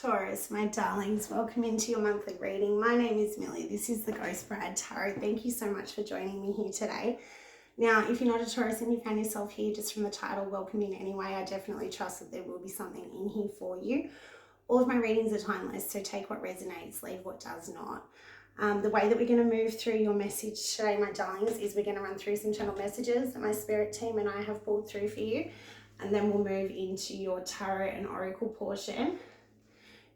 Taurus, my darlings, welcome into your monthly reading. My name is Millie. This is the Ghost Bride Tarot. Thank you so much for joining me here today. Now, if you're not a Taurus and you found yourself here just from the title, welcome in anyway. I definitely trust that there will be something in here for you. All of my readings are timeless, so take what resonates, leave what does not. The way that we're going to move through your message today, my darlings, is we're going to run through some channel messages that my spirit team and I have pulled through for you, and then we'll move into your tarot and oracle portion.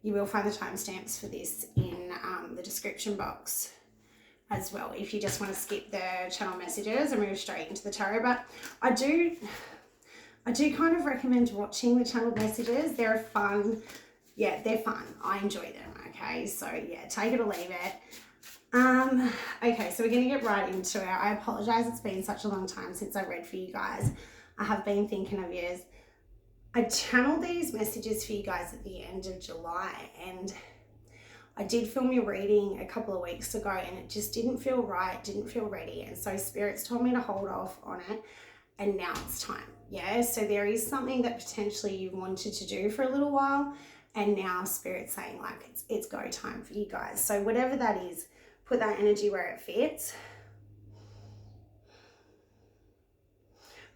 You will find the timestamps for this in the description box as well if you just want to skip the channel messages and move straight into the tarot. But I do kind of recommend watching the channel messages. They're fun. Yeah, they're fun. I enjoy them. Okay, so yeah, take it or leave it. Okay, so we're going to get right into it. I apologize, it's been such a long time since I read for you guys. I have been thinking of yours. I channeled these messages for you guys at the end of July, and I did film your reading a couple of weeks ago and it just didn't feel right, didn't feel ready. And so spirits told me to hold off on it, and now it's time. Yeah, so there is something that potentially you wanted to do for a little while, and now spirit's saying like it's go time for you guys. So whatever that is, put that energy where it fits.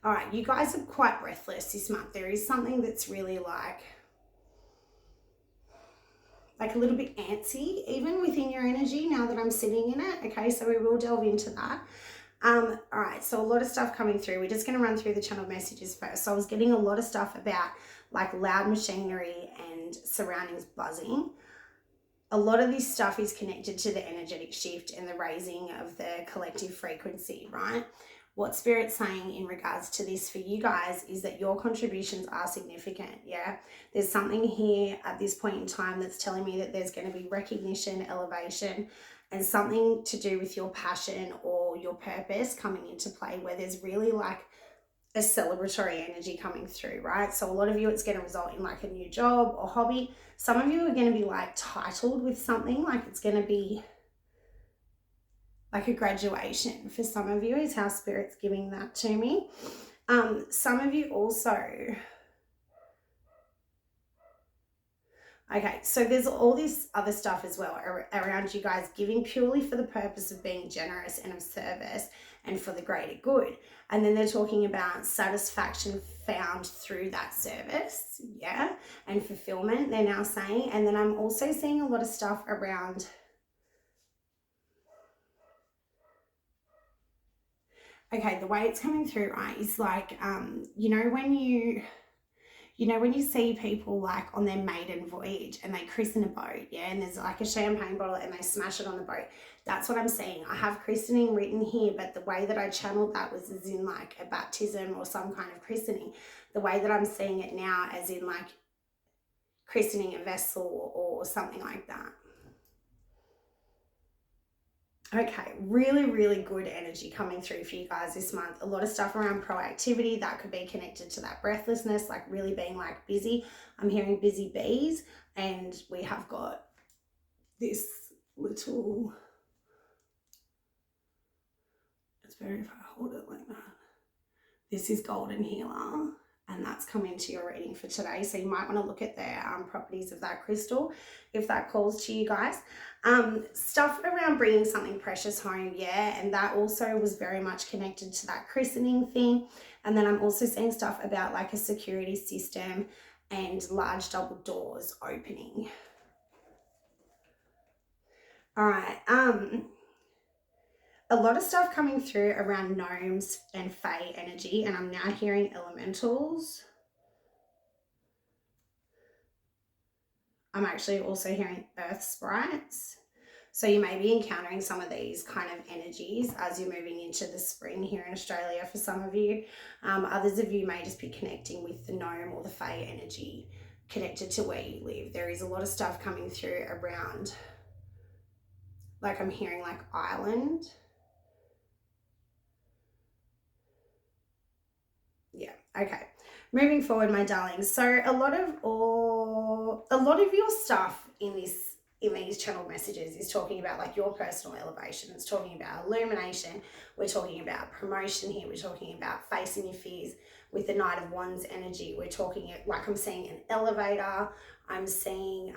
All right, you guys are quite breathless this month. There is something that's really like a little bit antsy even within your energy now that I'm sitting in it. Okay, so we will delve into that. All right, so a lot of stuff coming through. We're just going to run through the channel messages first. So I was getting a lot of stuff about like loud machinery and surroundings buzzing. A lot of this stuff is connected to the energetic shift and the raising of the collective frequency, right? What Spirit's saying in regards to this for you guys is that your contributions are significant, yeah? There's something here at this point in time that's telling me that there's going to be recognition, elevation, and something to do with your passion or your purpose coming into play, where there's really like a celebratory energy coming through, right? So a lot of you, it's going to result in like a new job or hobby. Some of you are going to be like titled with something, like it's going to be like a graduation for some of you is how Spirit's giving that to me. Some of you also, okay, so there's all this other stuff as well around you guys giving purely for the purpose of being generous and of service and for the greater good. And then they're talking about satisfaction found through that service, yeah, and fulfillment, they're now saying. And then I'm also seeing a lot of stuff around, okay, the way it's coming through, right, is like, when you see people like on their maiden voyage and they christen a boat, yeah, and there's like a champagne bottle and they smash it on the boat. That's what I'm seeing. I have christening written here, but the way that I channeled that was as in like a baptism or some kind of christening. The way that I'm seeing it now as in like christening a vessel or something like that. Okay, really, really good energy coming through for you guys this month. A lot of stuff around proactivity that could be connected to that breathlessness, like really being like busy. I'm hearing busy bees, and we have got this little, it's better if I hold it like that. This is Golden Healer, and that's come into your reading for today. So you might want to look at the properties of that crystal if that calls to you guys. Stuff around bringing something precious home, yeah, and that also was very much connected to that christening thing. And then I'm also seeing stuff about like a security system and large double doors opening. All right, a lot of stuff coming through around gnomes and fae energy, and I'm now hearing elementals. I'm actually also hearing earth sprites. So you may be encountering some of these kind of energies as you're moving into the spring here in Australia for some of you. Others of you may just be connecting with the gnome or the fae energy connected to where you live. There is a lot of stuff coming through around, like I'm hearing like island. Yeah, okay. Moving forward, my darlings. So a lot of your stuff in these channel messages is talking about like your personal elevation. It's talking about illumination. We're talking about promotion here. We're talking about facing your fears. with the Knight of Wands energy. We're talking like I'm seeing an elevator. I'm seeing,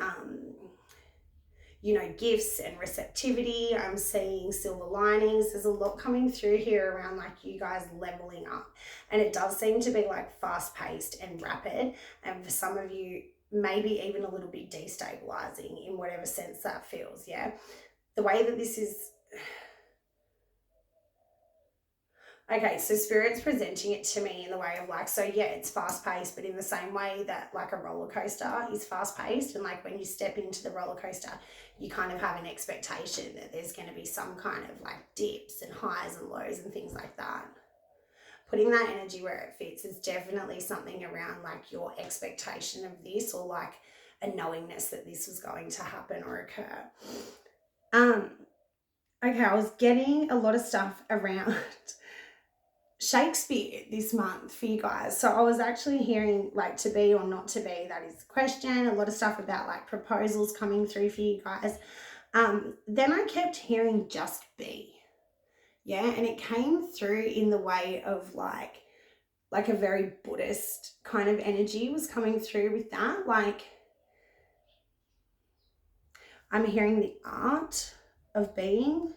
you know, gifts and receptivity. I'm seeing silver linings. There's a lot coming through here around like you guys leveling up. And it does seem to be like fast paced and rapid. And for some of you, maybe even a little bit destabilizing in whatever sense that feels. Yeah. The way that this is, okay, so Spirit's presenting it to me in the way of like, so yeah, it's fast paced, but in the same way that like a roller coaster is fast paced. And like when you step into the roller coaster, you kind of have an expectation that there's going to be some kind of like dips and highs and lows and things like that. Putting that energy where it fits is definitely something around like your expectation of this, or like a knowingness that this was going to happen or occur. Okay, I was getting a lot of stuff around Shakespeare this month for you guys. So I was actually hearing like to be or not to be, that is the question. A lot of stuff about like proposals coming through for you guys. Then I kept hearing just be. Yeah, and it came through in the way of like a very Buddhist kind of energy was coming through with that. Like I'm hearing the art of being.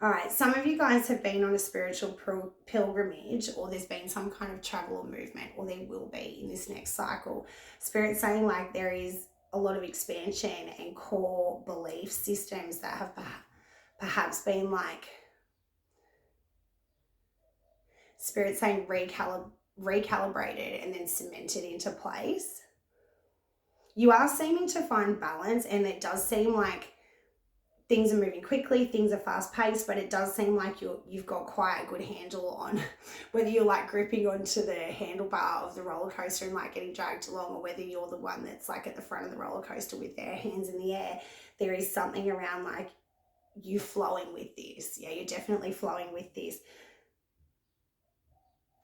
All right, some of you guys have been on a spiritual pilgrimage, or there's been some kind of travel or movement, or there will be in this next cycle. Spirit's saying like there is a lot of expansion and core belief systems that have perhaps been like, Spirit's saying recalibrated and then cemented into place. You are seeming to find balance, and it does seem like things are moving quickly, things are fast paced, but it does seem like you've got quite a good handle on whether you're like gripping onto the handlebar of the roller coaster and like getting dragged along, or whether you're the one that's like at the front of the roller coaster with their hands in the air. There is something around like you flowing with this. Yeah, you're definitely flowing with this.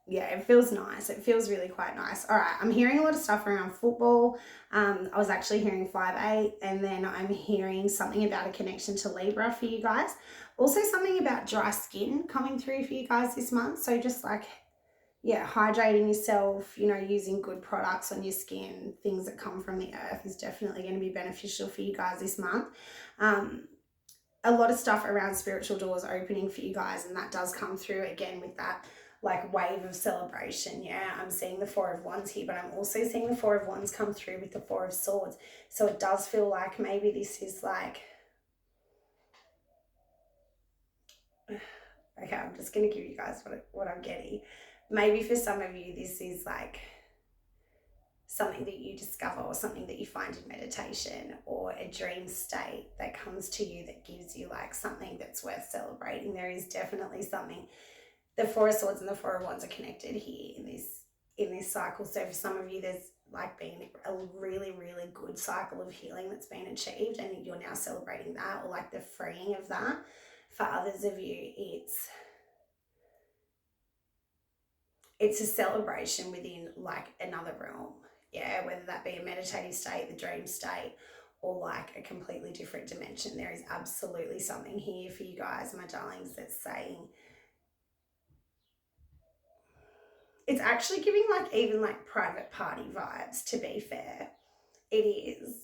Yeah, it feels nice. It feels really quite nice. All right, I'm hearing a lot of stuff around football. I was actually hearing 5-8, and then I'm hearing something about a connection to Libra for you guys. Also something about dry skin coming through for you guys this month. So just like, yeah, hydrating yourself, you know, using good products on your skin, things that come from the earth is definitely going to be beneficial for you guys this month. A lot of stuff around spiritual doors opening for you guys, and that does come through again with that like wave of celebration. Yeah, I'm seeing the 4 of Wands here, but I'm also seeing the 4 of Wands come through with the 4 of Swords. So it does feel like maybe this is like, okay, I'm just going to give you guys what I'm getting. Maybe for some of you, this is like something that you discover, or something that you find in meditation, or a dream state that comes to you that gives you like something that's worth celebrating. There is definitely something. The 4 of Swords and the 4 of Wands are connected here in this cycle. So for some of you, there's like been a really, really good cycle of healing that's been achieved, and you're now celebrating that, or like the freeing of that. For others of you, it's a celebration within like another realm. Yeah, whether that be a meditative state, the dream state, or like a completely different dimension. There is absolutely something here for you guys, my darlings, that's saying, it's actually giving like even like private party vibes, to be fair. It is.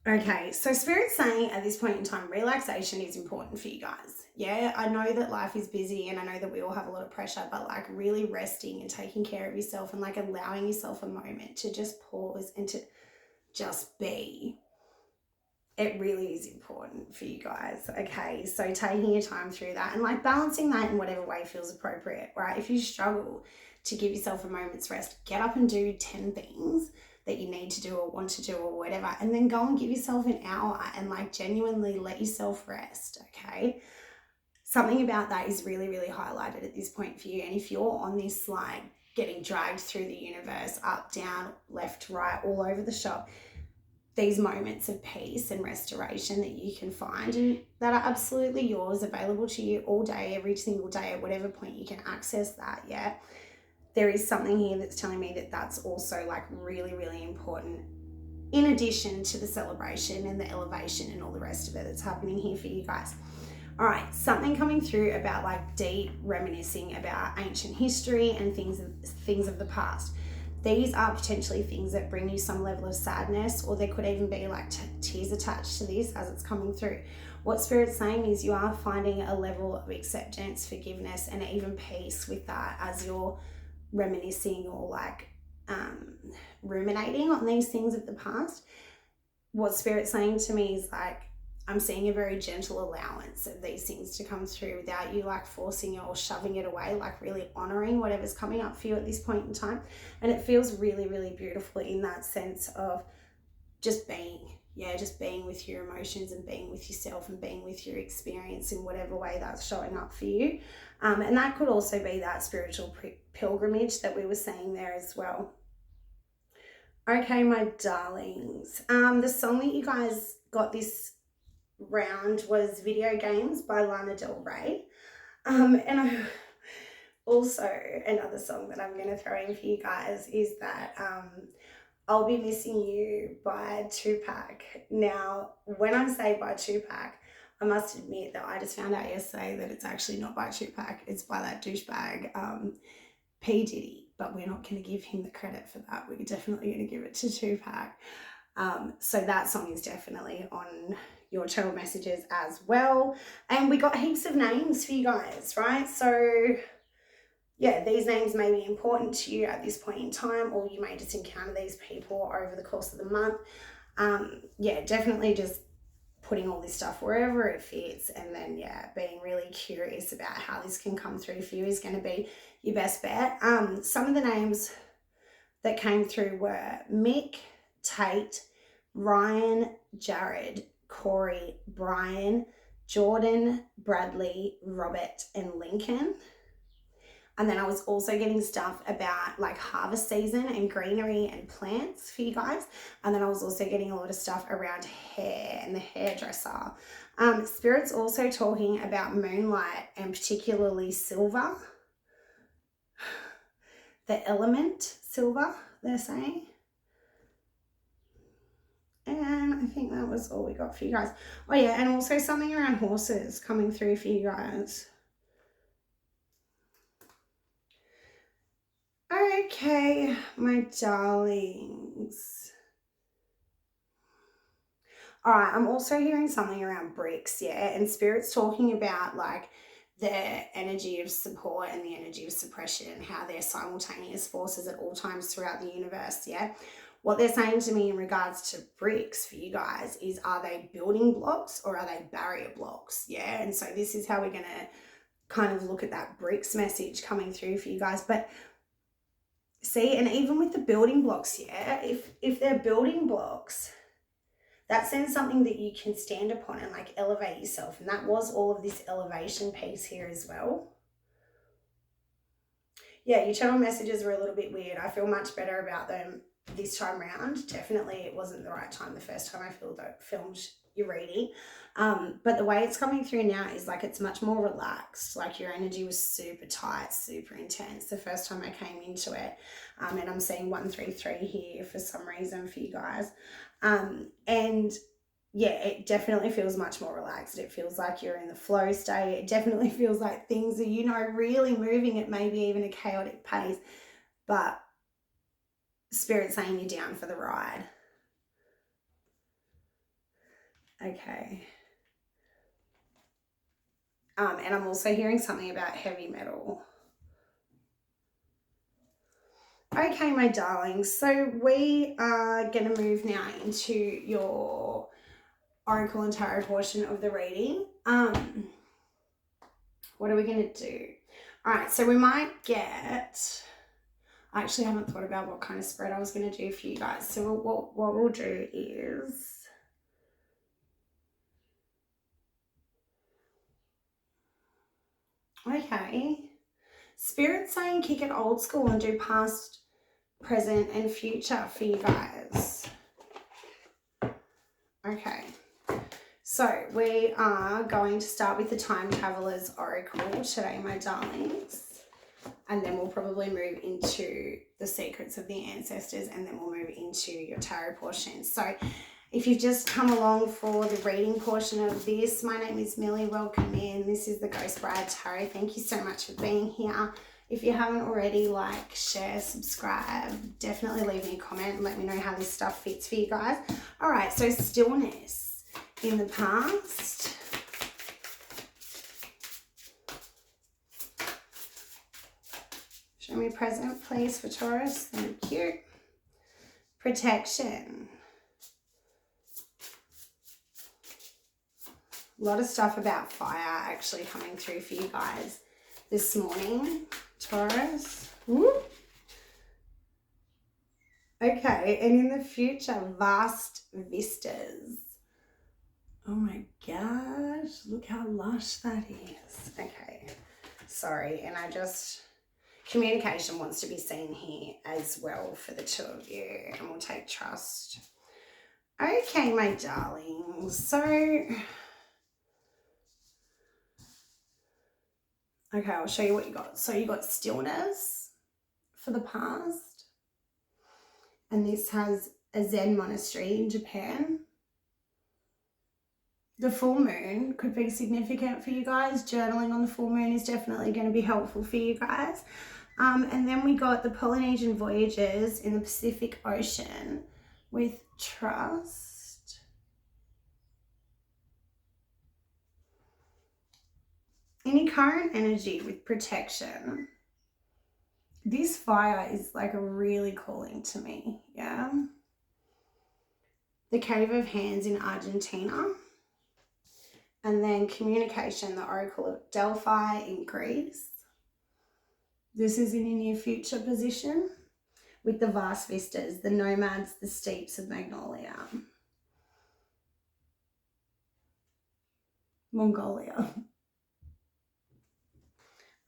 Okay, so Spirit's saying at this point in time, relaxation is important for you guys. Yeah, I know that life is busy, and I know that we all have a lot of pressure, but like really resting and taking care of yourself, and like allowing yourself a moment to just pause and to just be. It really is important for you guys. Okay, so taking your time through that and like balancing that in whatever way feels appropriate, right? If you struggle to give yourself a moment's rest, get up and do 10 things that you need to do or want to do or whatever, and then go and give yourself an hour and like genuinely let yourself rest. Okay, something about that is really, really highlighted at this point for you. And if you're on this slide getting dragged through the universe, up, down, left, right, all over the shop, these moments of peace and restoration that you can find, and that are absolutely yours, available to you all day, every single day, at whatever point you can access that. Yeah, there is something here that's telling me that that's also like really, really important, in addition to the celebration and the elevation and all the rest of it that's happening here for you guys. All right, something coming through about like deep reminiscing about ancient history and things of the past. These are potentially things that bring you some level of sadness, or there could even be like tears attached to this as it's coming through. What Spirit's saying is you are finding a level of acceptance, forgiveness, and even peace with that as you're reminiscing or like ruminating on these things of the past. What Spirit's saying to me is like, I'm seeing a very gentle allowance of these things to come through without you like forcing it or shoving it away, like really honoring whatever's coming up for you at this point in time. And it feels really, really beautiful in that sense of just being, just being with your emotions and being with yourself and being with your experience in whatever way that's showing up for you. And that could also be that spiritual pilgrimage that we were saying there as well. Okay, my darlings. The song that you guys got this round was Video Games by Lana Del Rey. And I also, another song that I'm going to throw in for you guys is that I'll Be Missing You by Tupac. Now, when I say by Tupac, I must admit that I just found out yesterday that it's actually not by Tupac. It's by that douchebag P. Diddy. But we're not going to give him the credit for that. We're definitely going to give it to Tupac. So that song is definitely on your channel messages as well. And we got heaps of names for you guys, right? So yeah, these names may be important to you at this point in time, or you may just encounter these people over the course of the month. Definitely just putting all this stuff wherever it fits, and then being really curious about how this can come through for you is going to be your best bet. Some of the names that came through were Mick, Tate, Ryan, Jared, Corey, Brian, Jordan, Bradley, Robert, and Lincoln. And then I was also getting stuff about like harvest season and greenery and plants for you guys. And then I was also getting a lot of stuff around hair and the hairdresser. Spirit's also talking about moonlight and particularly silver. The element silver, they're saying. And I think that was all we got for you guys. Oh yeah, and also something around horses coming through for you guys. Okay, my darlings. All right, I'm also hearing something around bricks, and Spirit's talking about like the energy of support and the energy of suppression and how they're simultaneous forces at all times throughout the universe, What they're saying to me in regards to bricks for you guys is, are they building blocks or are they barrier blocks, And so this is how we're going to kind of look at that bricks message coming through for you guys. But see, and even with the building blocks, if they're building blocks, that sends something that you can stand upon and like elevate yourself. And that was all of this elevation piece here as well. Your channel messages were a little bit weird. I feel much better about them this time around. Definitely it wasn't the right time the first time I filmed your reading. But the way it's coming through now is like it's much more relaxed. Like your energy was super tight, super intense the first time I came into it. And I'm seeing 133 here for some reason for you guys. It definitely feels much more relaxed. It feels like you're in the flow state. It definitely feels like things are, really moving at maybe even a chaotic pace. But Spirit's saying you're down for the ride. Okay. And I'm also hearing something about heavy metal. Okay, my darlings. So we are going to move now into your Oracle and Tarot portion of the reading. What are we going to do? All right, so we might get... I actually haven't thought about what kind of spread I was going to do for you guys. So what we'll do is... Okay. Spirit's saying kick it old school and do past, present, and future for you guys. Okay. So we are going to start with the Time Traveler's Oracle today, my darlings. And then we'll probably move into the Secrets of the Ancestors, and then we'll move into your tarot portion. So If you've just come along for the reading portion of this, my name is Millie. Welcome in. This is the Ghost Bride Tarot. Thank you so much for being here. If you haven't already, like, share, subscribe, definitely leave me a comment and let me know how this stuff fits for you guys. All right, so stillness in the past. Show me present, please, for Taurus. Thank you. Protection. A lot of stuff about fire actually coming through for you guys this morning, Taurus. Woo. Okay, and in the future, vast vistas. Oh my gosh, look how lush that is. Okay, sorry, and communication wants to be seen here as well for the two of you, and we'll take trust. Okay, my darlings, okay, I'll show you what you got. So you got stillness for the past. And this has a Zen monastery in Japan. The full moon could be significant for you guys. Journaling on the full moon is definitely going to be helpful for you guys. And then we got the Polynesian voyages in the Pacific Ocean with trust. Any current energy with protection. This fire is like really calling to me, yeah? The Cave of Hands in Argentina. And then communication, the Oracle of Delphi in Greece. This is in a near future position with the vast vistas, the nomads, the steeps of Mongolia.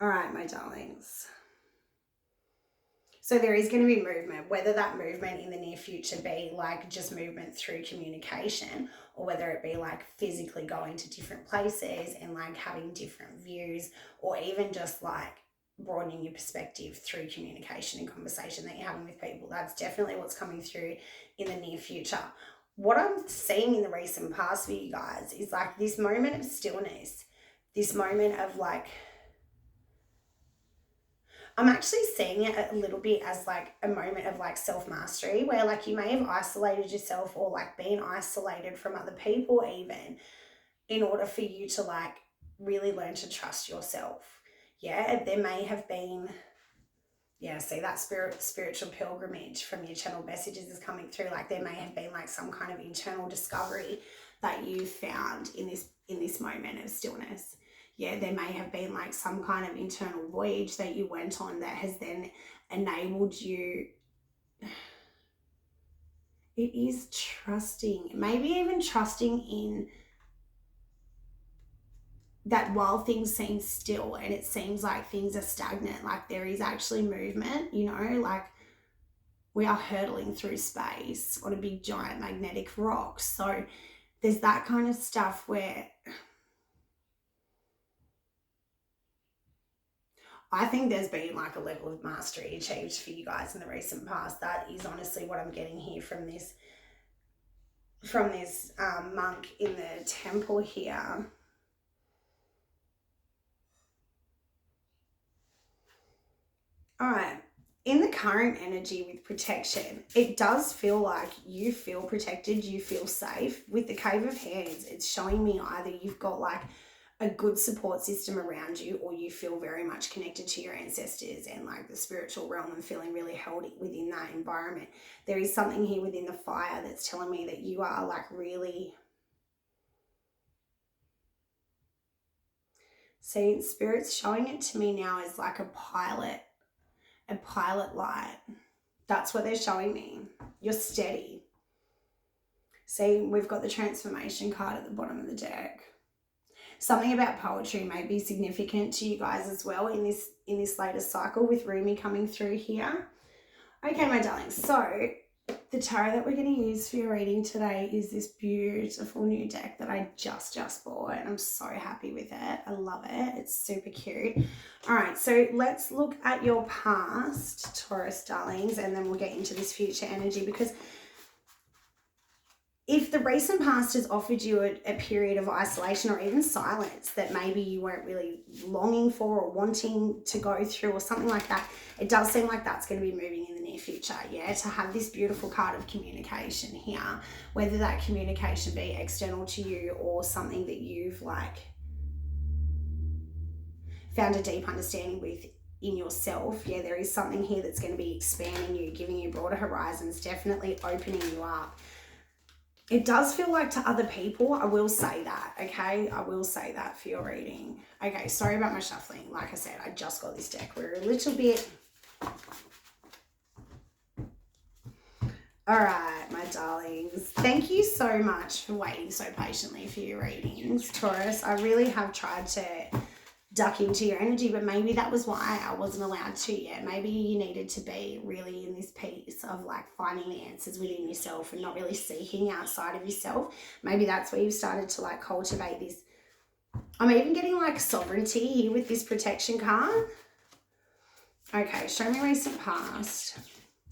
All right, my darlings. So there is going to be movement, whether that movement in the near future be like just movement through communication, or whether it be like physically going to different places and like having different views, or even just like broadening your perspective through communication and conversation that you're having with people. That's definitely what's coming through in the near future. What I'm seeing in the recent past for you guys is like this moment of stillness, this moment of like, I'm actually seeing it a little bit as like a moment of like self-mastery, where like you may have isolated yourself or like been isolated from other people even, in order for you to like really learn to trust yourself. Yeah, there may have been, yeah, see that spiritual pilgrimage from your channel messages is coming through. Like there may have been like some kind of internal discovery that you found in this moment of stillness. Yeah, there may have been like some kind of internal voyage that you went on that has then enabled you. It is trusting, maybe even trusting in that while things seem still and it seems like things are stagnant, like there is actually movement, you know, like we are hurtling through space on a big giant magnetic rock. So there's that kind of stuff where I think there's been like a level of mastery achieved for you guys in the recent past. That is honestly what I'm getting here from this monk in the temple here. All right, in the current energy with protection, it does feel like you feel protected, you feel safe. With the Cave of Hands, it's showing me either you've got like a good support system around you, or you feel very much connected to your ancestors and like the spiritual realm and feeling really held within that environment. There is something here within the fire that's telling me that you are like really... See, Spirit's showing it to me now as like a pilot light. That's what they're showing me. You're steady. See, we've got the transformation card at the bottom of the deck. Something about poetry may be significant to you guys as well in this latest cycle with Rumi coming through here. Okay, my darlings, so the tarot that we're going to use for your reading today is this beautiful new deck that I just bought, and I'm so happy with it. I love it. It's super cute. All right, so let's look at your past, Taurus darlings, and then we'll get into this future energy, because if the recent past has offered you a period of isolation or even silence that maybe you weren't really longing for or wanting to go through or something like that, it does seem like that's going to be moving in the near future, yeah, to have this beautiful card of communication here, whether that communication be external to you or something that you've like found a deep understanding with in yourself. Yeah, there is something here that's going to be expanding you, giving you broader horizons, definitely opening you up. It does feel like to other people, I will say that, okay? I will say that for your reading. Okay, sorry about my shuffling. Like I said, I just got this deck. We're a little bit... All right, my darlings. Thank you so much for waiting so patiently for your readings, Taurus. I really have tried to duck into your energy, but maybe that was why I wasn't allowed to yet. Maybe you needed to be really in this piece of like finding the answers within yourself and not really seeking outside of yourself. Maybe that's where you've started to like cultivate this. I'm even getting like sovereignty here with this protection card. Okay, show me recent past.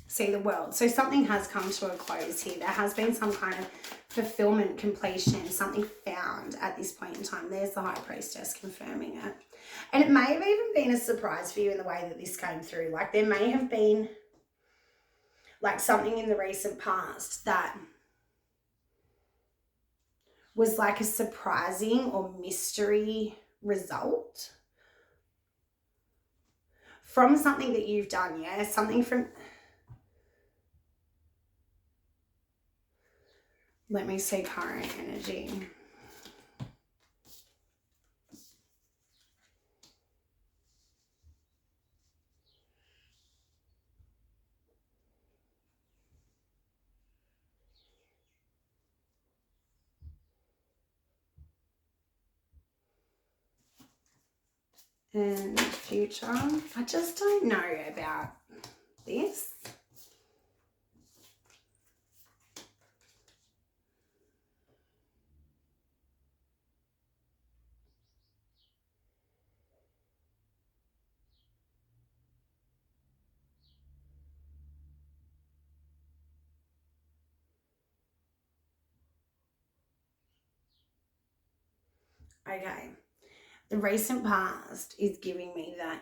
See the world. So something has come to a close here. There has been some kind of fulfillment, completion, something found at this point in time. There's the High Priestess confirming it. And it may have even been a surprise for you in the way that this came through. Like there may have been like something in the recent past that was like a surprising or mystery result from something that you've done, yeah? Something from... Let me see current energy. And future. I just don't know about this. Okay. The recent past is giving me that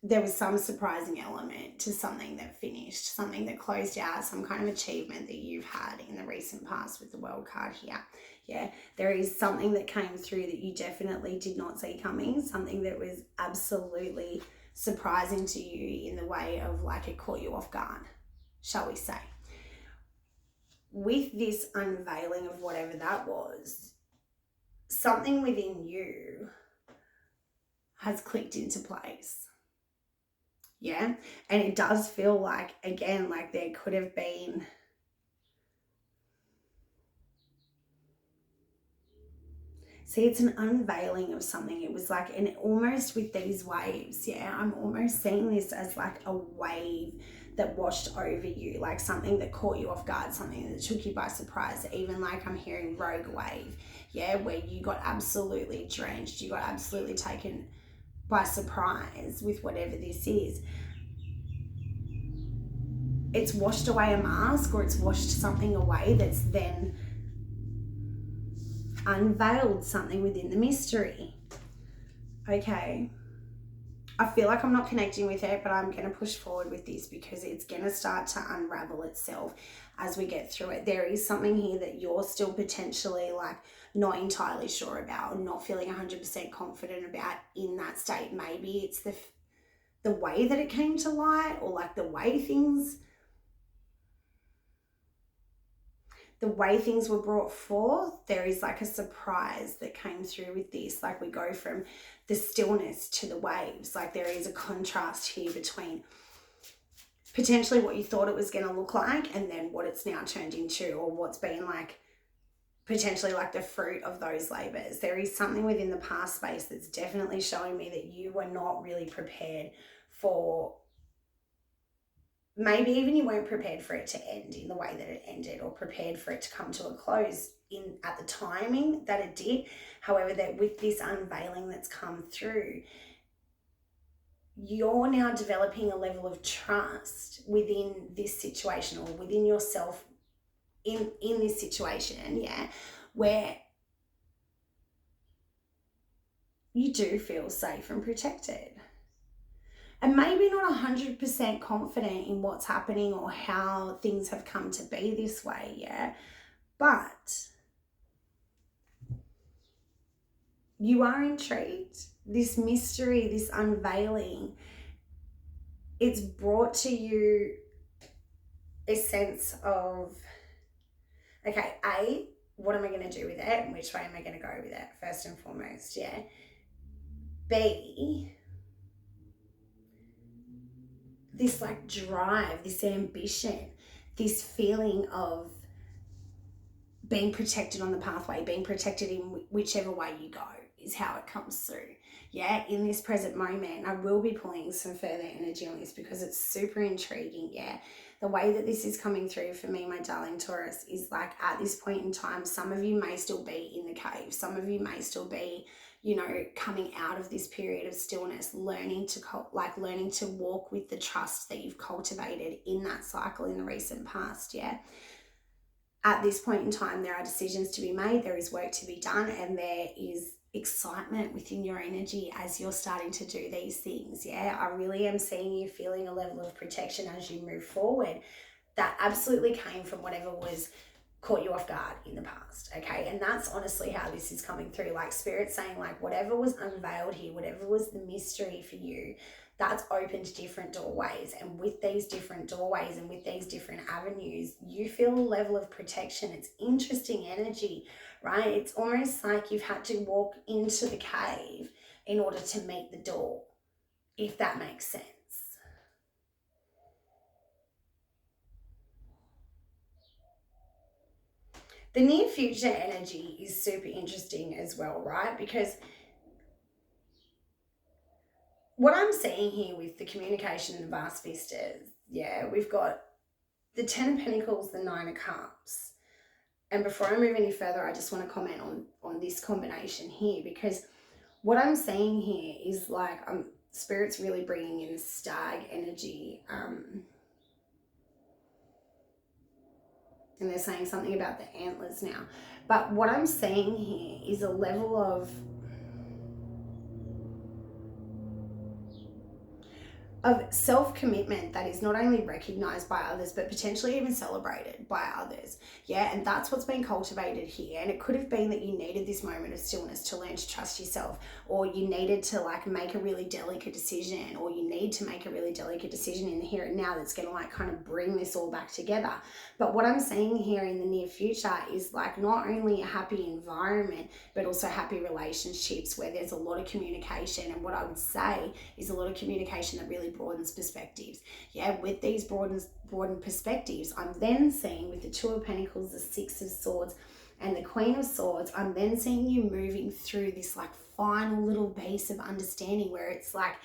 there was some surprising element to something that finished, something that closed out, some kind of achievement that you've had in the recent past with the World card here. Yeah, there is something that came through that you definitely did not see coming, something that was absolutely surprising to you in the way of like it caught you off guard, shall we say. With this unveiling of whatever that was, something within you has clicked into place. Yeah, and it does feel like, again, like there could have been it's an unveiling of something. It was like, and almost with these waves, yeah, I'm almost seeing this as like a wave that washed over you, like something that caught you off guard, something that took you by surprise. Even like I'm hearing rogue wave, yeah, where you got absolutely drenched, you got absolutely taken by surprise with whatever this is. It's washed away a mask, or it's washed something away that's then unveiled something within the mystery. Okay. I feel like I'm not connecting with it, but I'm going to push forward with this because it's going to start to unravel itself as we get through it. There is something here that you're still potentially like not entirely sure about, or not feeling 100% confident about in that state. Maybe it's the way that it came to light, or like the way things were brought forth. There is like a surprise that came through with this. Like we go from the stillness to the waves. Like there is a contrast here between potentially what you thought it was going to look like and then what it's now turned into, or what's been like potentially like the fruit of those labors. There is something within the past space that's definitely showing me that you were not really prepared for. Maybe even you weren't prepared for it to end in the way that it ended, or prepared for it to come to a close at the timing that it did. However, that with this unveiling that's come through, you're now developing a level of trust within this situation, or within yourself in this situation, yeah, where you do feel safe and protected. And maybe not 100% confident in what's happening or how things have come to be this way, yeah? But you are intrigued. This mystery, this unveiling, it's brought to you a sense of, okay, A, what am I going to do with it and which way am I going to go with it, first and foremost, yeah? B, this like drive, this ambition, this feeling of being protected on the pathway, being protected in whichever way you go is how it comes through. Yeah, in this present moment, I will be pulling some further energy on this because it's super intriguing. Yeah, the way that this is coming through for me, my darling Taurus, is like at this point in time, some of you may still be in the cave. Some of you may still be, you know, coming out of this period of stillness, learning to walk with the trust that you've cultivated in that cycle in the recent past. Yeah. At this point in time, there are decisions to be made, there is work to be done, and there is excitement within your energy as you're starting to do these things. Yeah, I really am seeing you feeling a level of protection as you move forward that absolutely came from whatever was caught you off guard in the past. Okay, and that's honestly how this is coming through. Like Spirit saying, like, whatever was unveiled here, whatever was the mystery for you, that's opened different doorways. And with these different doorways and with these different avenues, you feel a level of protection. It's interesting energy, right? It's almost like you've had to walk into the cave in order to meet the door, if that makes sense. The near future energy is super interesting as well, right? Because what I'm seeing here with the communication and the vast vistas, yeah, we've got the 10 of Pentacles, the 9 of Cups. And before I move any further, I just want to comment on this combination here, because what I'm seeing here is like Spirit's really bringing in stag energy. And they're saying something about the antlers now. But what I'm seeing here is a level of self-commitment that is not only recognized by others but potentially even celebrated by others. Yeah, and that's what's been cultivated here. And it could have been that you needed this moment of stillness to learn to trust yourself, or you needed to like make a really delicate decision, or you need to make a really delicate decision in the here and now that's going to like kind of bring this all back together. But what I'm seeing here in the near future is like not only a happy environment but also happy relationships where there's a lot of communication. And what I would say is a lot of communication that really broadens perspectives. Yeah, with these broadened perspectives, I'm then seeing with the 2 of Pentacles, the 6 of Swords, and the Queen of Swords, I'm then seeing you moving through this like final little piece of understanding where it's like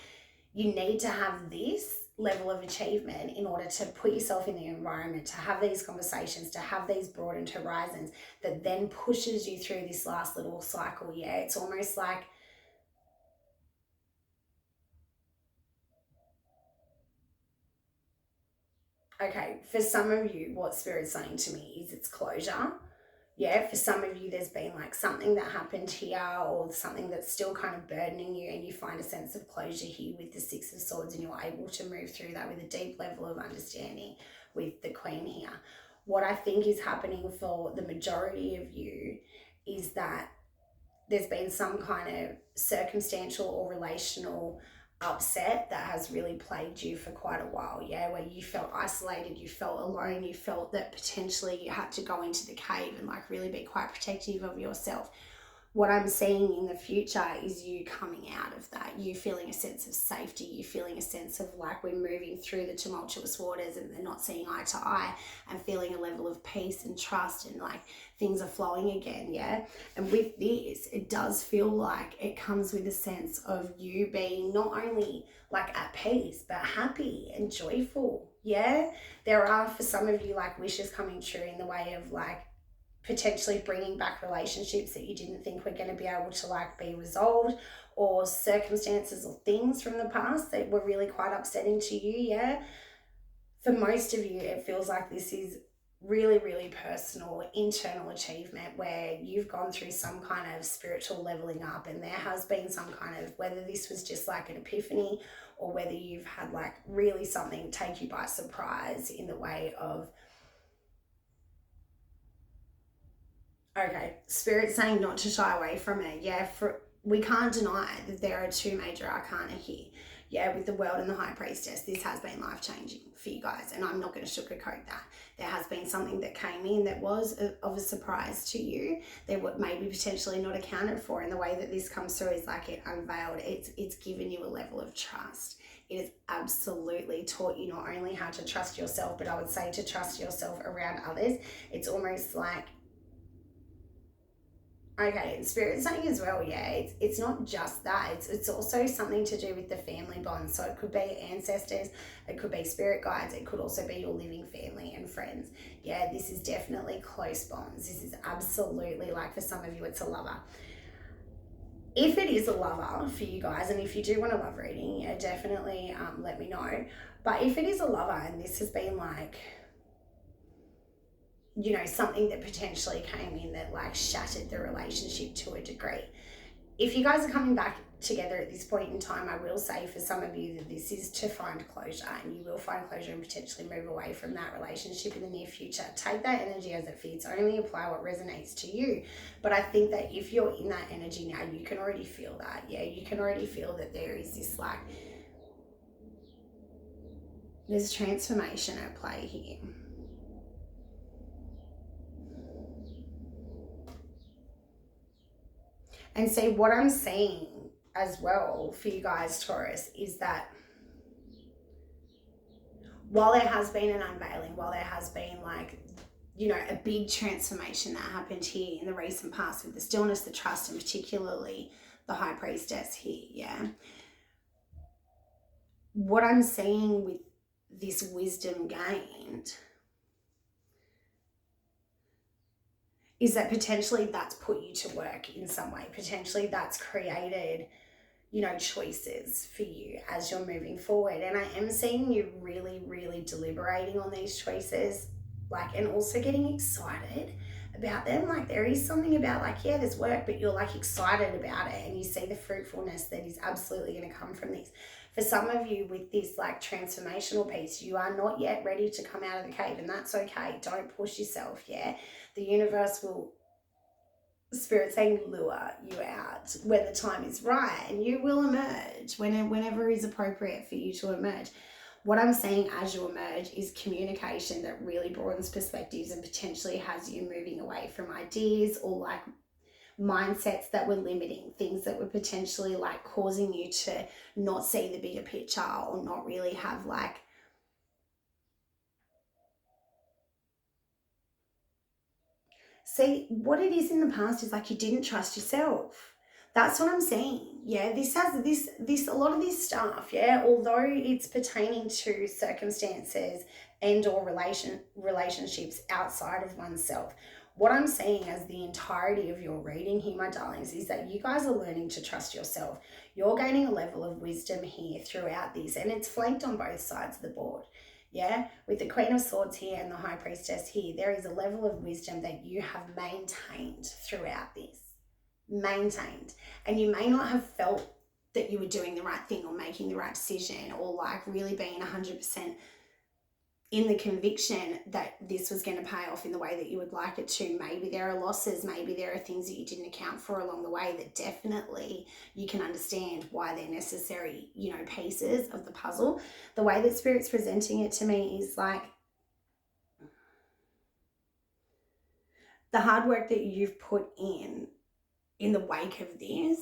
you need to have this level of achievement in order to put yourself in the environment, to have these conversations, to have these broadened horizons that then pushes you through this last little cycle. Yeah, it's almost like, okay, for some of you, what Spirit's saying to me is it's closure. Yeah, for some of you, there's been like something that happened here or something that's still kind of burdening you, and you find a sense of closure here with the 6 of Swords, and you're able to move through that with a deep level of understanding with the Queen here. What I think is happening for the majority of you is that there's been some kind of circumstantial or relational upset that has really plagued you for quite a while, yeah, where you felt isolated, you felt alone, you felt that potentially you had to go into the cave and like really be quite protective of yourself. What I'm seeing in the future is you coming out of that, you feeling a sense of safety, you feeling a sense of like we're moving through the tumultuous waters and they're not seeing eye to eye, and feeling a level of peace and trust, and like things are flowing again, yeah? And with this, it does feel like it comes with a sense of you being not only like at peace, but happy and joyful, yeah? There are, for some of you, like wishes coming true in the way of like potentially bringing back relationships that you didn't think were going to be able to like be resolved, or circumstances or things from the past that were really quite upsetting to you, yeah? For most of you, it feels like this is really, really personal internal achievement where you've gone through some kind of spiritual leveling up, and there has been some kind of, whether this was just like an epiphany or whether you've had like really something take you by surprise in the way of, okay, Spirit saying not to shy away from it. Yeah, we can't deny that there are two major arcana here. Yeah, with the World and the High Priestess, this has been life-changing for you guys, and I'm not going to sugarcoat that. There has been something that came in that was of a surprise to you, that what maybe potentially not accounted for, and the way that this comes through is like it unveiled, it's given you a level of trust. It has absolutely taught you not only how to trust yourself, but I would say to trust yourself around others. It's almost like, okay, and Spirit saying as well, yeah, it's not just that. It's also something to do with the family bond. So it could be ancestors, it could be spirit guides, it could also be your living family and friends. Yeah, this is definitely close bonds. This is absolutely, like for some of you, it's a lover. If it is a lover for you guys, and if you do want a love reading, yeah, definitely let me know. But if it is a lover and this has been like, you know, something that potentially came in that like shattered the relationship to a degree. If you guys are coming back together at this point in time, I will say for some of you that this is to find closure, and you will find closure and potentially move away from that relationship in the near future. Take that energy as it fits, only apply what resonates to you. But I think that if you're in that energy now, you can already feel that. Yeah, you can already feel that there is this like, there's transformation at play here. And see, what I'm seeing as well for you guys, Taurus, is that while there has been an unveiling, while there has been like, you know, a big transformation that happened here in the recent past with the stillness, the trust, and particularly the High Priestess here, yeah. What I'm seeing with this wisdom gained is that potentially that's put you to work in some way. Potentially that's created, you know, choices for you as you're moving forward. And I am seeing you really, really deliberating on these choices, like, and also getting excited about them. Like there is something about like, yeah, there's work, but you're like excited about it, and you see the fruitfulness that is absolutely going to come from this. For some of you with this like transformational piece, you are not yet ready to come out of the cave, and that's okay. Don't push yourself, yeah? The universe will, Spirit saying, lure you out when the time is right, and you will emerge whenever is appropriate for you to emerge. What I'm saying as you emerge is communication that really broadens perspectives and potentially has you moving away from ideas or like mindsets that were limiting, things that were potentially like causing you to not see the bigger picture or not really have like, see, what it is in the past is like you didn't trust yourself. That's what I'm saying. Yeah, this has this a lot of this stuff, yeah, although it's pertaining to circumstances and or relationships outside of oneself. What I'm seeing as the entirety of your reading here, my darlings, is that you guys are learning to trust yourself. You're gaining a level of wisdom here throughout this, and it's flanked on both sides of the board. Yeah, with the Queen of Swords here and the High Priestess here, there is a level of wisdom that you have maintained throughout this. Maintained. And you may not have felt that you were doing the right thing or making the right decision or like really being 100% in the conviction that this was going to pay off in the way that you would like it to. Maybe there are losses, maybe there are things that you didn't account for along the way that definitely you can understand why they're necessary, you know, pieces of the puzzle. The way that Spirit's presenting it to me is like the hard work that you've put in the wake of this,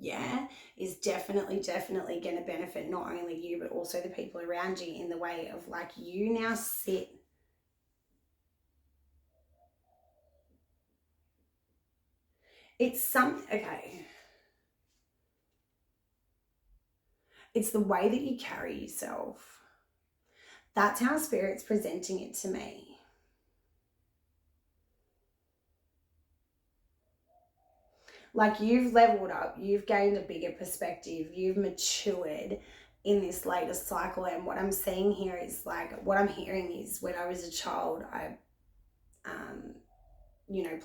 yeah, is definitely going to benefit not only you, but also the people around you in the way of like you now sit. It's something, okay. It's the way that you carry yourself. That's how Spirit's presenting it to me. Like you've leveled up, you've gained a bigger perspective, you've matured in this latest cycle. And what I'm seeing here is like, what I'm hearing is when I was a child, I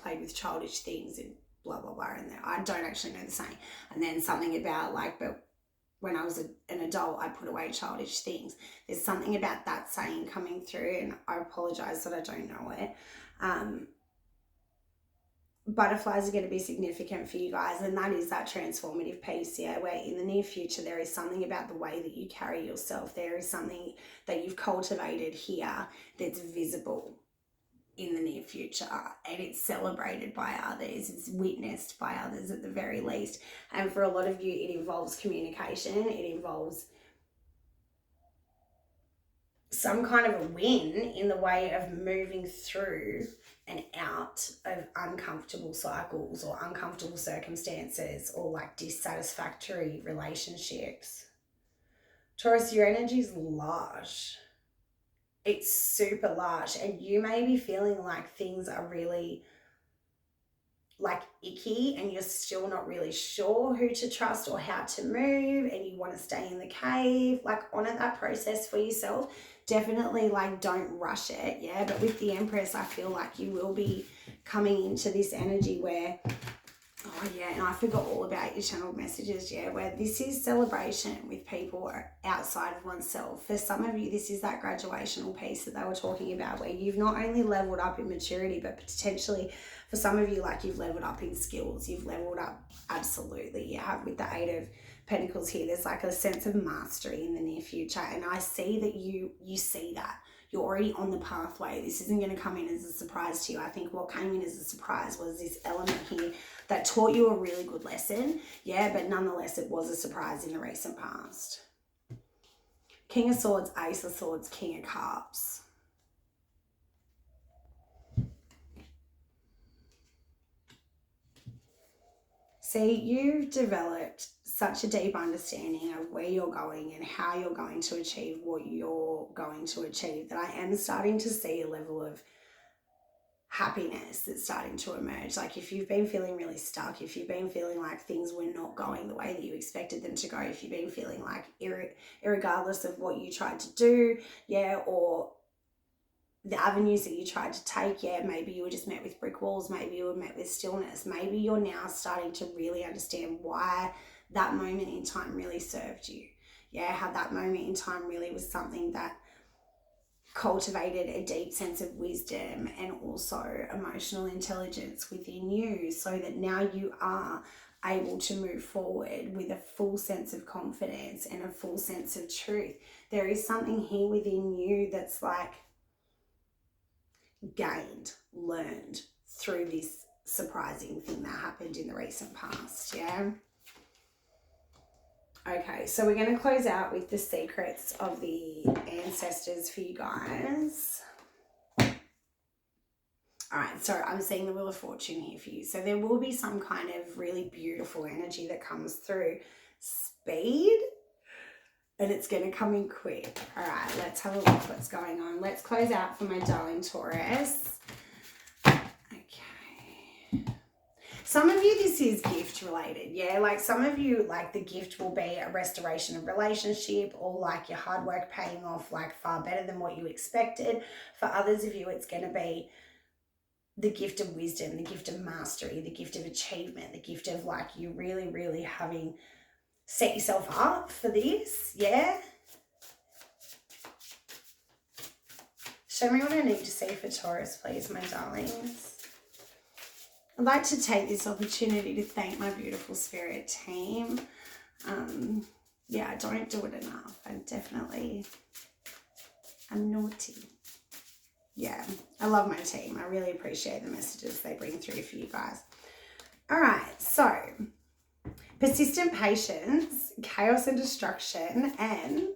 played with childish things and blah, blah, blah in there. I don't actually know the saying. And then something about but when I was an adult, I put away childish things. There's something about that saying coming through, and I apologize that I don't know it. Butterflies are going to be significant for you guys, and that is that transformative piece, where in the near future there is something about the way that you carry yourself. There is something that you've cultivated here that's visible in the near future, and it's celebrated by others, it's witnessed by others at the very least. And for a lot of you, it involves communication, it involves some kind of a win in the way of moving through and out of uncomfortable cycles or uncomfortable circumstances or dissatisfactory relationships. Taurus, your energy is large. It's super large, and you may be feeling like things are really icky and you're still not really sure who to trust or how to move, and you want to stay in the cave. Honor that process for yourself. Definitely don't rush it. But with the Empress, I feel like you will be coming into this energy where, and I forgot all about your channeled messages, where this is celebration with people outside of oneself. For some of you, this is that graduational piece that they were talking about, where you've not only leveled up in maturity, but potentially for some of you, you've leveled up in skills. You've leveled up, absolutely. You have with the Eight of Pentacles here. There's a sense of mastery in the near future, and I see that you see that. You're already on the pathway. This isn't going to come in as a surprise to you. I think what came in as a surprise was this element here that taught you a really good lesson, but nonetheless it was a surprise in the recent past. King of Swords, Ace of Swords, King of Cups. See, you've developed such a deep understanding of where you're going and how you're going to achieve what you're going to achieve, that I am starting to see a level of happiness that's starting to emerge. If you've been feeling really stuck, if you've been feeling like things were not going the way that you expected them to go, if you've been feeling irregardless of what you tried to do, or the avenues that you tried to take, maybe you were just met with brick walls, maybe you were met with stillness, maybe you're now starting to really understand why that moment in time really served you. How that moment in time really was something that cultivated a deep sense of wisdom and also emotional intelligence within you, so that now you are able to move forward with a full sense of confidence and a full sense of truth. There is something here within you that's gained, learned through this surprising thing that happened in the recent past. Okay, so we're going to close out with the secrets of the ancestors for you guys. All right, so I'm seeing the Wheel of Fortune here for you. So there will be some kind of really beautiful energy that comes through. Speed, and it's going to come in quick. All right, let's have a look what's going on. Let's close out for my darling Taurus. Some of you, this is gift related. Some of you, the gift will be a restoration of relationship, or your hard work paying off far better than what you expected. For others of you, it's going to be the gift of wisdom, the gift of mastery, the gift of achievement, the gift of you really, really having set yourself up for this. Show me what I need to see for Taurus, please, my darlings. I'd like to take this opportunity to thank my beautiful spirit team. I don't do it enough. I'm naughty. I love my team. I really appreciate the messages they bring through for you guys. All right, so persistent patience, chaos and destruction, and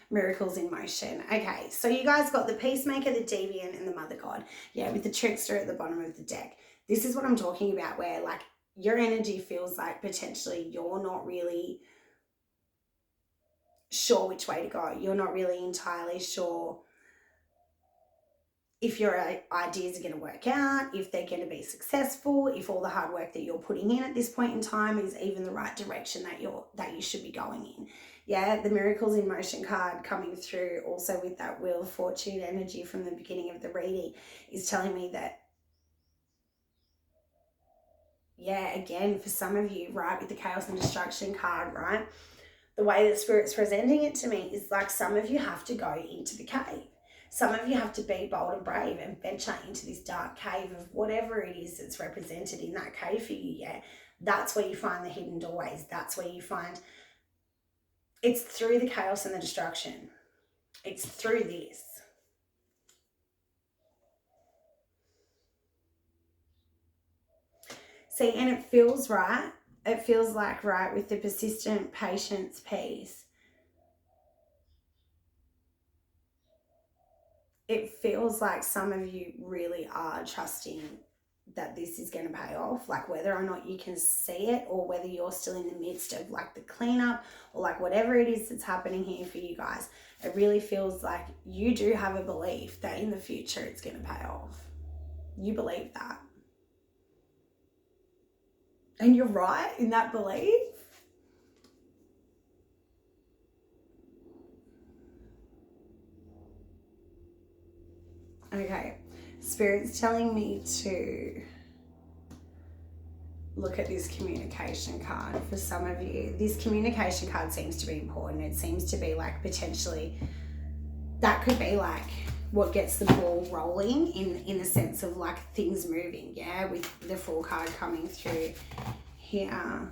miracles in motion. Okay, so you guys got the Peacemaker, the Deviant, and the Mother God. With the Trickster at the bottom of the deck. This is what I'm talking about, where your energy feels like potentially you're not really sure which way to go. You're not really entirely sure if your ideas are going to work out, if they're going to be successful, if all the hard work that you're putting in at this point in time is even the right direction that you should be going in. Yeah, the miracles in motion card coming through also with that Wheel of Fortune energy from the beginning of the reading is telling me that, yeah, again, for some of you, right, with the Chaos and Destruction card, right, the way that Spirit's presenting it to me is like some of you have to go into the cave. Some of you have to be bold and brave and venture into this dark cave of whatever it is that's represented in that cave for you, yeah. That's where you find the hidden doorways. That's where you find, it's through the chaos and the destruction. It's through this. See, and it feels right. It feels like, right, with the persistent patience piece, it feels like some of you really are trusting that this is going to pay off, like whether or not you can see it or whether you're still in the midst of like the cleanup or like whatever it is that's happening here for you guys. It really feels like you do have a belief that in the future it's going to pay off. You believe that. And you're right in that belief. Okay, Spirit's telling me to look at this communication card for some of you. This communication card seems to be important. It seems to be like potentially, that could be like what gets the ball rolling in the sense of like things moving, yeah, with the Fool card coming through here.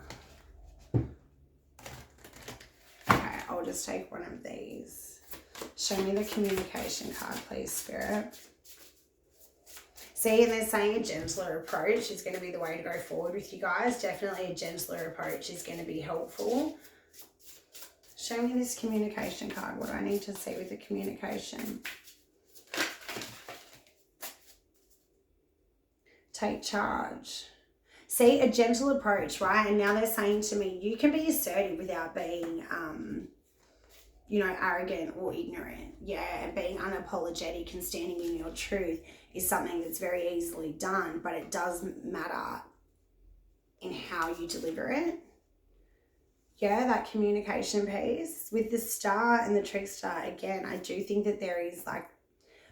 Okay, I'll just take one of these. Show me the communication card, please, Spirit. See, and they're saying a gentler approach is going to be the way to go forward with you guys. Definitely a gentler approach is going to be helpful. Show me this communication card. What do I need to see with the communication? Take charge. See, a gentle approach, right? And now they're saying to me, you can be assertive without being, arrogant or ignorant. Yeah, and being unapologetic and standing in your truth is something that's very easily done, but it does matter in how you deliver it. Yeah, that communication piece. With the Star and the Trickster, again, I do think that there is like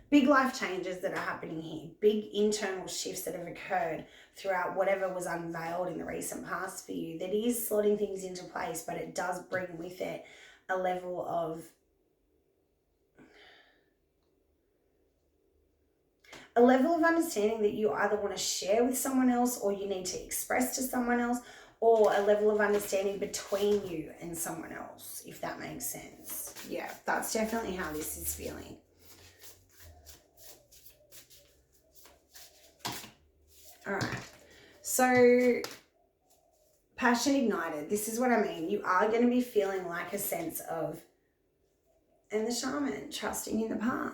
big life changes that are happening here, big internal shifts that have occurred throughout whatever was unveiled in the recent past for you that is slotting things into place, but it does bring with it a level of understanding that you either want to share with someone else or you need to express to someone else, or a level of understanding between you and someone else, if that makes sense. Yeah, that's definitely how this is feeling. All right, so passion ignited. This is what I mean. You are going to be feeling like a sense of, and the Shaman, trusting in the path.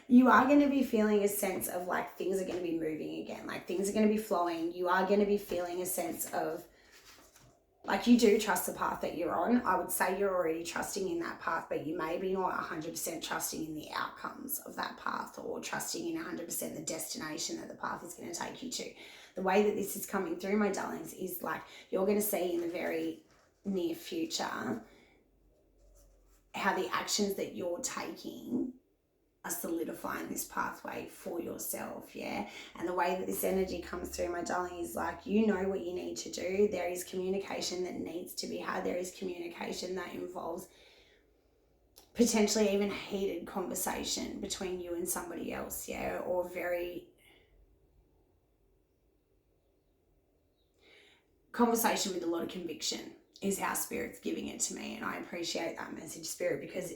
You are going to be feeling a sense of like things are going to be moving again, like things are going to be flowing. You are going to be feeling a sense of like you do trust the path that you're on. I would say you're already trusting in that path, but you may be not 100% trusting in the outcomes of that path, or trusting in 100% the destination that the path is going to take you to. The way that this is coming through, my darlings, is like you're going to see in the very near future how the actions that you're taking are solidifying this pathway for yourself, yeah? And the way that this energy comes through, my darling, is like, you know what you need to do. There is communication that needs to be had. There is communication that involves potentially even heated conversation between you and somebody else, yeah? Or very conversation with a lot of conviction is how Spirit's giving it to me. And I appreciate that message, Spirit, because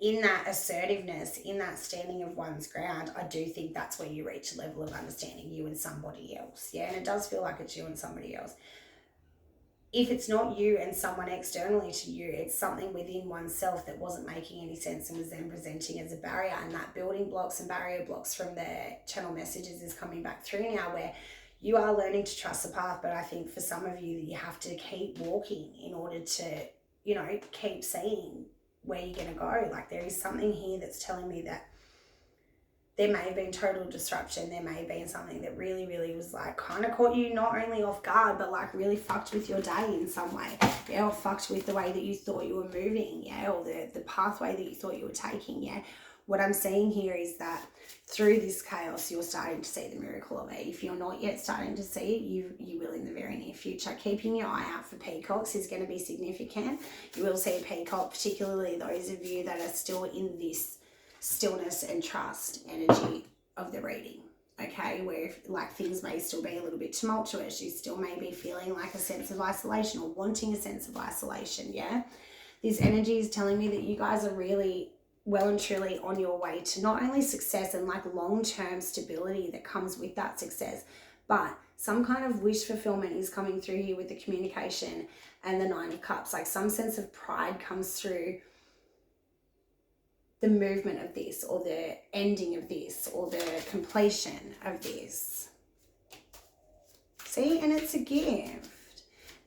in that assertiveness, in that standing of one's ground, I do think that's where you reach a level of understanding, you and somebody else. Yeah, and it does feel like it's you and somebody else. If it's not you and someone externally to you, it's something within oneself that wasn't making any sense and was then presenting as a barrier. And that building blocks and barrier blocks from the channel messages is coming back through now, where you are learning to trust the path. But I think for some of you, that you have to keep walking in order to, keep seeing where you're going to go. Like there is something here that's telling me that there may have been total disruption. There may have been something that really, really was like kind of caught you not only off guard, but like really fucked with your day in some way. Yeah, or fucked with the way that you thought you were moving. Yeah, or the pathway that you thought you were taking. Yeah. What I'm seeing here is that through this chaos, you're starting to see the miracle of it. If you're not yet starting to see it, you will in the very near future. Keeping your eye out for peacocks is going to be significant. You will see a peacock, particularly those of you that are still in this stillness and trust energy of the reading. Okay, where like things may still be a little bit tumultuous. You still may be feeling like a sense of isolation or wanting a sense of isolation. Yeah, this energy is telling me that you guys are really well and truly on your way to not only success and like long-term stability that comes with that success, but some kind of wish fulfillment is coming through here with the communication and the Nine of Cups. Like some sense of pride comes through the movement of this, or the ending of this, or the completion of this. See, and it's a gift.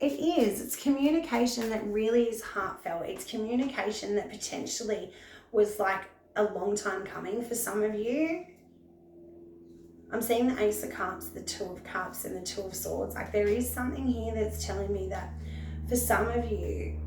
It is. It's communication that really is heartfelt. It's communication that potentially was like a long time coming for some of you. I'm seeing the Ace of Cups, the Two of Cups, and the Two of Swords. Like there is something here that's telling me that for some of you,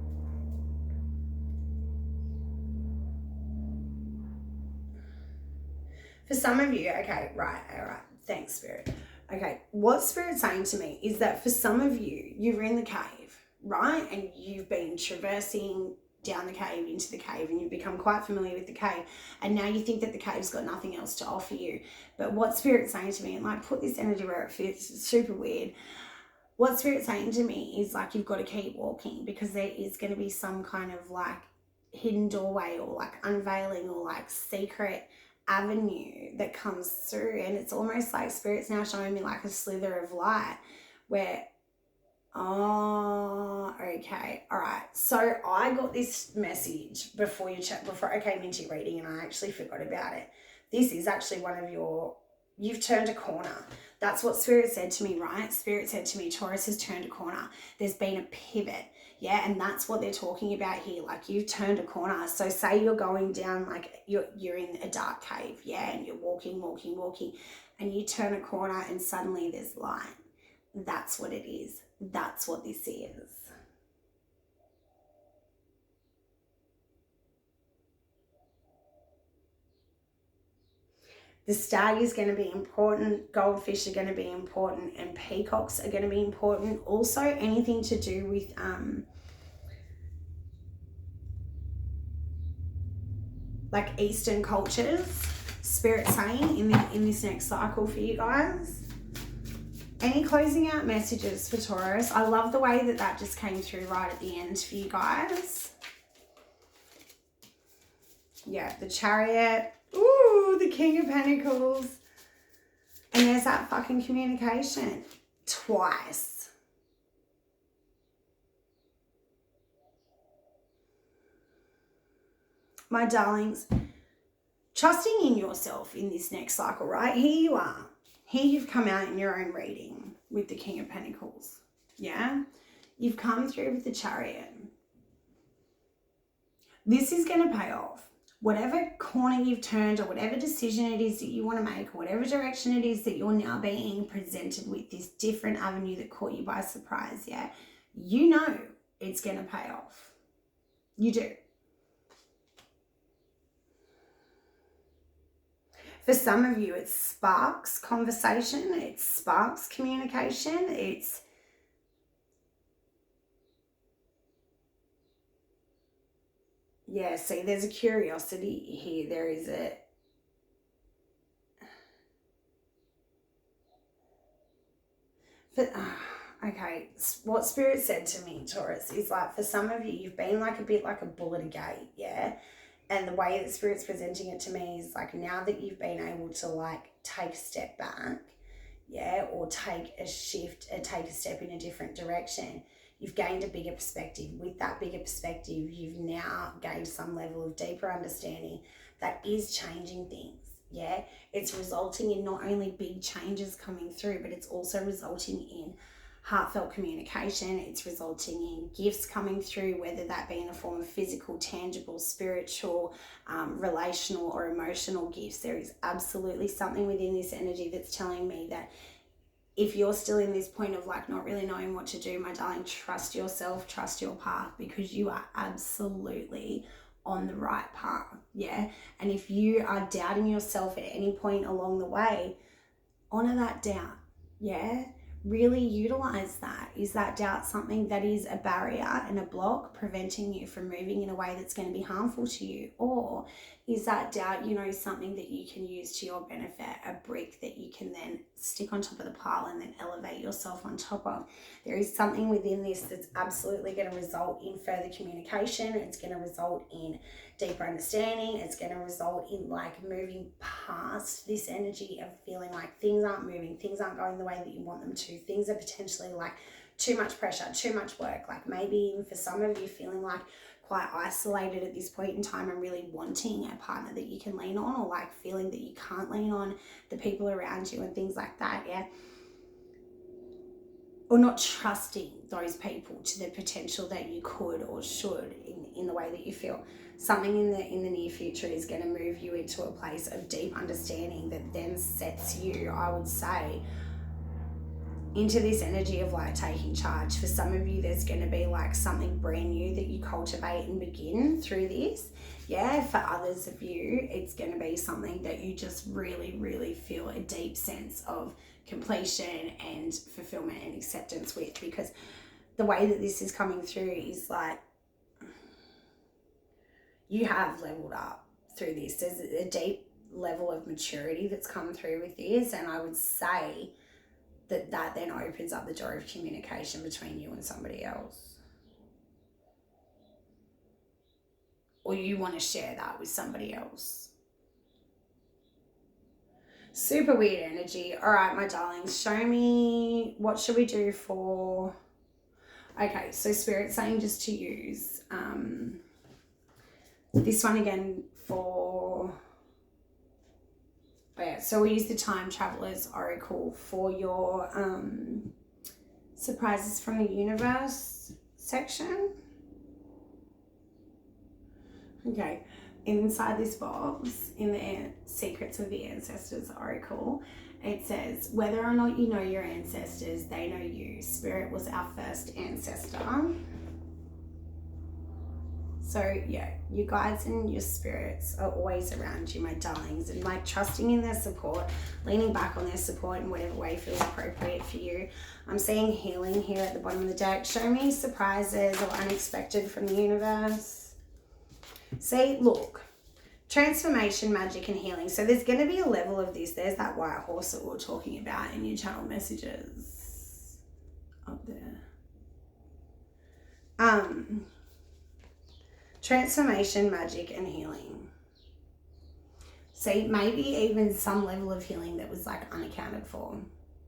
okay, right, all right, thanks, Spirit. Okay, what Spirit's saying to me is that for some of you, you're in the cave, right? And you've been traversing down the cave, into the cave, and you've become quite familiar with the cave, and now you think that the cave's got nothing else to offer you. But what Spirit's saying to me, and like put this energy where it fits, it's super weird. What Spirit's saying to me is like you've got to keep walking, because there is going to be some kind of like hidden doorway or like unveiling or like secret avenue that comes through, and it's almost like Spirit's now showing me like a slither of light where, oh, okay, all right. So I got this message before I came into your reading, and I actually forgot about it. This is actually one of you've turned a corner. That's what Spirit said to me, right? Spirit said to me, Taurus has turned a corner. There's been a pivot. Yeah, and that's what they're talking about here. Like you've turned a corner. So say you're going down, like you're in a dark cave, yeah, and you're walking, and you turn a corner and suddenly there's light. That's what it is. That's what this is. The stag is going to be important, goldfish are going to be important, and peacocks are going to be important. Also, anything to do with like Eastern cultures, Spirit saying in this next cycle for you guys. Any closing out messages for Taurus? I love the way that just came through right at the end for you guys. Yeah, the Chariot. Ooh, the King of Pentacles. And there's that fucking communication. Twice. My darlings, trusting in yourself in this next cycle, right? Here you are. Here you've come out in your own reading with the King of Pentacles. Yeah? You've come through with the Chariot. This is going to pay off. Whatever corner you've turned, or whatever decision it is that you want to make, or whatever direction it is that you're now being presented with, this different avenue that caught you by surprise, yeah, you know it's going to pay off. You do. For some of you, it sparks conversation, it sparks communication, it's yeah, see, there's a curiosity here. There is a... But, okay, what Spirit said to me, Taurus, is like for some of you, you've been like a bit like a bull at a gate, yeah? And the way that Spirit's presenting it to me is like now that you've been able to like take a step back, yeah, or take a shift and take a step in a different direction, you've gained a bigger perspective. With that bigger perspective, you've now gained some level of deeper understanding that is changing things, yeah? It's resulting in not only big changes coming through, but it's also resulting in heartfelt communication. It's resulting in gifts coming through, whether that be in a form of physical, tangible, spiritual, relational or emotional gifts. There is absolutely something within this energy that's telling me that if you're still in this point of like not really knowing what to do, my darling, trust yourself, trust your path, because you are absolutely on the right path. Yeah. And if you are doubting yourself at any point along the way, honor that doubt. Yeah. Really utilize that. Is that doubt something that is a barrier and a block preventing you from moving in a way that's going to be harmful to you? Or is that doubt, something that you can use to your benefit, a brick that you can then stick on top of the pile and then elevate yourself on top of? There is something within this that's absolutely going to result in further communication. It's going to result in deeper understanding. It's going to result in like moving past this energy of feeling like things aren't moving, things aren't going the way that you want them to, things are potentially like too much pressure, too much work, like maybe even for some of you feeling like quite isolated at this point in time and really wanting a partner that you can lean on, or like feeling that you can't lean on the people around you and things like that. Yeah. Or not trusting those people to the potential that you could or should in the way that you feel. Something in the near future is going to move you into a place of deep understanding that then sets you, I would say, into this energy of like taking charge. For some of you, there's going to be like something brand new that you cultivate and begin through this. Yeah, for others of you, it's going to be something that you just really, really feel a deep sense of completion and fulfillment and acceptance with, because the way that this is coming through is like you have leveled up through this. There's a deep level of maturity that's come through with this, and I would say that then opens up the door of communication between you and somebody else, or you want to share that with somebody else. Super weird energy. All right, my darlings, show me, what should we do for... Okay, so Spirit's saying just to use this one again for... Oh yeah, so we use the Time Traveler's Oracle for your surprises from the universe section. Okay, inside this box, in the Secrets of the Ancestors Oracle, it says, whether or not you know your ancestors, they know you. Spirit was our first ancestor. So yeah, you guys and your spirits are always around you, my darlings, and like trusting in their support, leaning back on their support in whatever way feels appropriate for you. I'm seeing healing here at the bottom of the deck. Show me surprises or unexpected from the universe. See, look, transformation, magic, and healing. So there's going to be a level of this. There's that white horse that we were talking about in your channel messages up there. Transformation, magic, and healing. See, maybe even some level of healing that was like unaccounted for.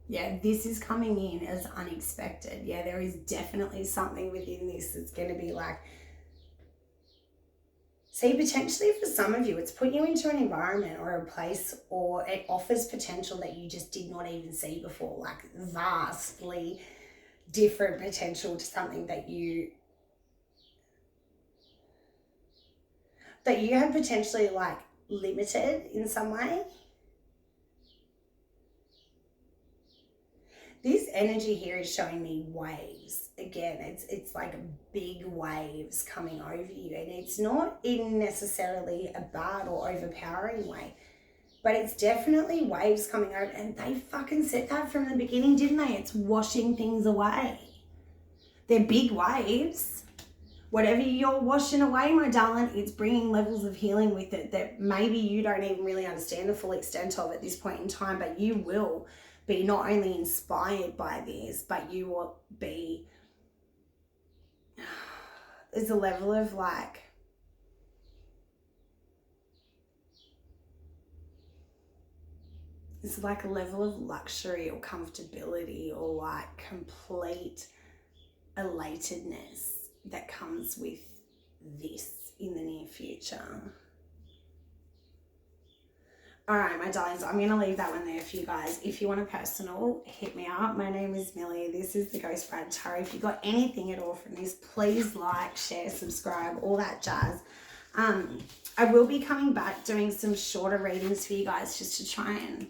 Yeah, this is coming in as unexpected. Yeah, there is definitely something within this that's going to be like, see, potentially for some of you, it's put you into an environment or a place, or it offers potential that you just did not even see before, like vastly different potential to something that you had potentially like limited in some way. This energy here is showing me waves. Again, it's like big waves coming over you, and it's not in necessarily a bad or overpowering way, but it's definitely waves coming over, and they fucking said that from the beginning, didn't they? It's washing things away. They're big waves. Whatever you're washing away, my darling, it's bringing levels of healing with it that maybe you don't even really understand the full extent of at this point in time, but you will be not only inspired by this, but you will be... There's a level of like... It's like a level of luxury or comfortability or like complete elatedness that comes with this in the near future. All right, my darlings, I'm going to leave that one there for you guys. If you want a personal, hit me up. My name is Millie. This is the Ghost Bride Tarot. If you got anything at all from this, please like, share, subscribe, all that jazz. I will be coming back doing some shorter readings for you guys just to try and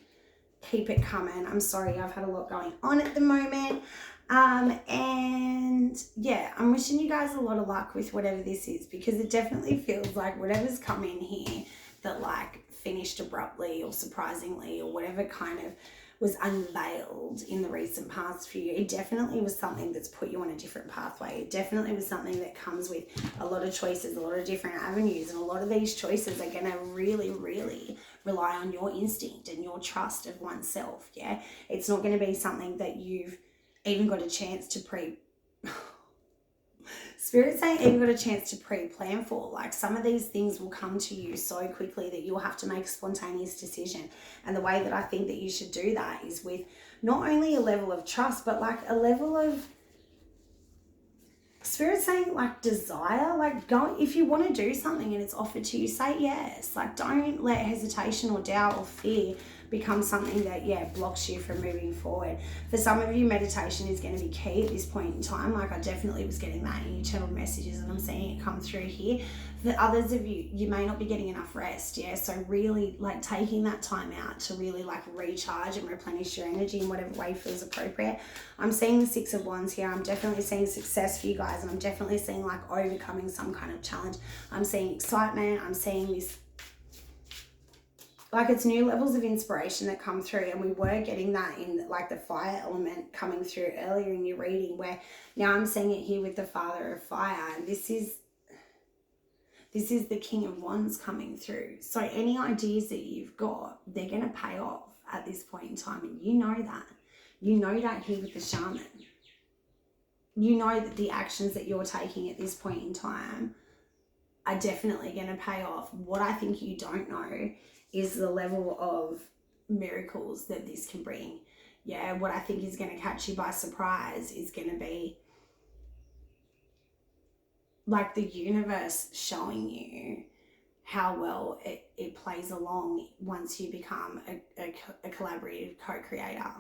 keep it coming. I'm sorry, I've had a lot going on at the moment. And yeah, I'm wishing you guys a lot of luck with whatever this is, because it definitely feels like whatever's come in here that like finished abruptly or surprisingly or whatever kind of was unveiled in the recent past for you, it definitely was something that's put you on a different pathway. It definitely was something that comes with a lot of choices, a lot of different avenues, and a lot of these choices are going to really, really rely on your instinct and your trust of oneself. Yeah, it's not going to be something that you've even got a chance to Spirit's saying even got a chance to pre-plan for. Like, some of these things will come to you so quickly that you'll have to make a spontaneous decision. And the way that I think that you should do that is with not only a level of trust, but like a level of, Spirit's saying like desire. Like, go, if you want to do something and it's offered to you, say yes. Like, don't let hesitation or doubt or fear become something that, yeah, blocks you from moving forward. For some of you, meditation is going to be key at this point in time. Like, I definitely was getting that in your channel messages, and I'm seeing it come through here. For others of you, you may not be getting enough rest. Yeah, so really like taking that time out to really like recharge and replenish your energy in whatever way feels appropriate. I'm seeing the 6 of Wands here. I'm definitely seeing success for you guys, and I'm definitely seeing like overcoming some kind of challenge. I'm seeing excitement. I'm seeing this, like, it's new levels of inspiration that come through, and we were getting that in like the fire element coming through earlier in your reading, where now I'm seeing it here with the Father of Fire, and this is the King of Wands coming through. So any ideas that you've got, they're going to pay off at this point in time, and you know that. You know that here with the Shaman. You know that the actions that you're taking at this point in time are definitely going to pay off. What I think you don't know is the level of miracles that this can bring. Yeah, what I think is going to catch you by surprise is going to be like the universe showing you how well it plays along once you become a collaborative co-creator.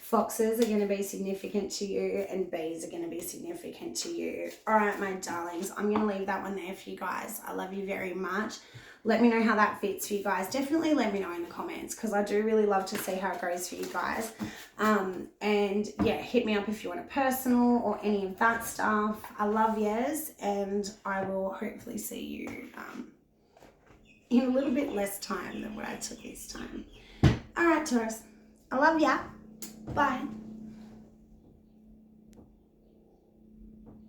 Foxes are going to be significant to you, and bees are going to be significant to you. All right, my darlings, I'm going to leave that one there for you guys. I love you very much. Let me know how that fits for you guys. Definitely let me know in the comments, because I do really love to see how it goes for you guys. And yeah, hit me up if you want a personal or any of that stuff. I love yous, and I will hopefully see you in a little bit less time than what I took this time. All right, Taurus, I love ya. Bye.